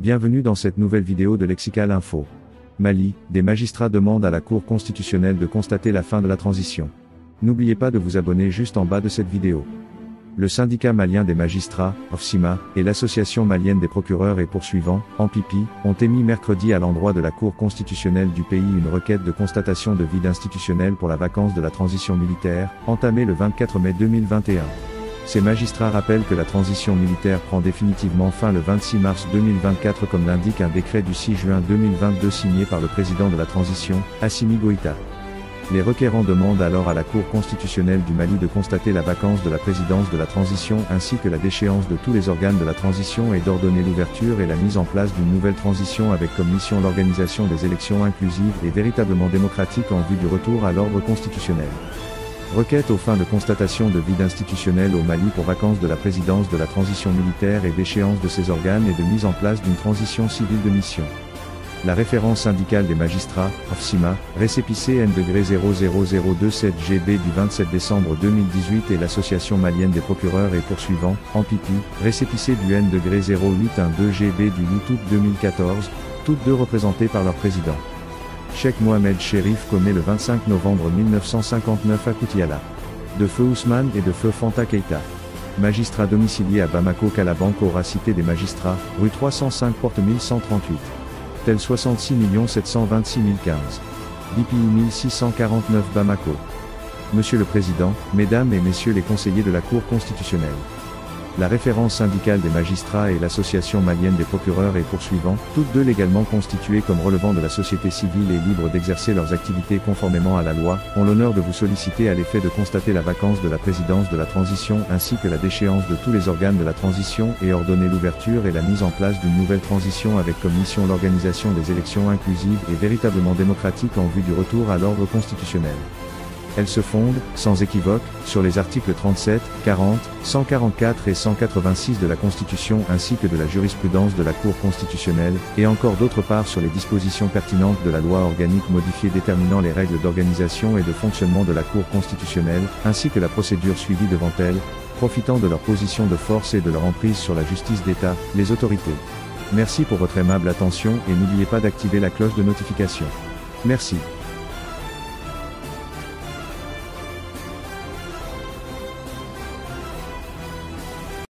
Bienvenue dans cette nouvelle vidéo de Lexical Info. Mali, des magistrats demandent à la Cour constitutionnelle de constater la fin de la transition. N'oubliez pas de vous abonner juste en bas de cette vidéo. Le syndicat malien des magistrats, OFSIMA, et l'association malienne des procureurs et poursuivants, AMPIPI, ont émis mercredi à l'endroit de la Cour constitutionnelle du pays une requête de constatation de vide institutionnel pour la vacance de la transition militaire, entamée le 24 mai 2021. Ces magistrats rappellent que la transition militaire prend définitivement fin le 26 mars 2024 comme l'indique un décret du 6 juin 2022 signé par le président de la transition, Assimi Goïta. Les requérants demandent alors à la Cour constitutionnelle du Mali de constater la vacance de la présidence de la transition ainsi que la déchéance de tous les organes de la transition et d'ordonner l'ouverture et la mise en place d'une nouvelle transition avec comme mission l'organisation des élections inclusives et véritablement démocratiques en vue du retour à l'ordre constitutionnel. Requête aux fins de constatation de vide institutionnel au Mali pour vacance de la présidence de la transition militaire et déchéance de ses organes et de mise en place d'une transition civile de mission. La référence syndicale des magistrats, OFSIMA, récépissé N-00027GB du 27 décembre 2018 et l'association malienne des procureurs et poursuivants, AMPIPI, récépissé du N-0812GB du 8 août 2014, toutes deux représentées par leur président. Cheikh Mohamed Chérif commet le 25 novembre 1959 à Koutiala. De feu Ousmane et de feu Fanta Keïta. Magistrat domicilié à Bamako Kalabank aura cité des magistrats, rue 305 porte 1138. Tel 66 726 015. DPI 1649 Bamako. Monsieur le Président, Mesdames et Messieurs les conseillers de la Cour constitutionnelle. La référence syndicale des magistrats et l'association malienne des procureurs et poursuivants, toutes deux légalement constituées comme relevant de la société civile et libres d'exercer leurs activités conformément à la loi, ont l'honneur de vous solliciter à l'effet de constater la vacance de la présidence de la transition ainsi que la déchéance de tous les organes de la transition et ordonner l'ouverture et la mise en place d'une nouvelle transition avec comme mission l'organisation des élections inclusives et véritablement démocratiques en vue du retour à l'ordre constitutionnel. Elle se fonde, sans équivoque, sur les articles 37, 40, 144 et 186 de la Constitution ainsi que de la jurisprudence de la Cour constitutionnelle, et encore d'autre part sur les dispositions pertinentes de la loi organique modifiée déterminant les règles d'organisation et de fonctionnement de la Cour constitutionnelle, ainsi que la procédure suivie devant elle, profitant de leur position de force et de leur emprise sur la justice d'État, les autorités. Merci pour votre aimable attention et n'oubliez pas d'activer la cloche de notification. Merci.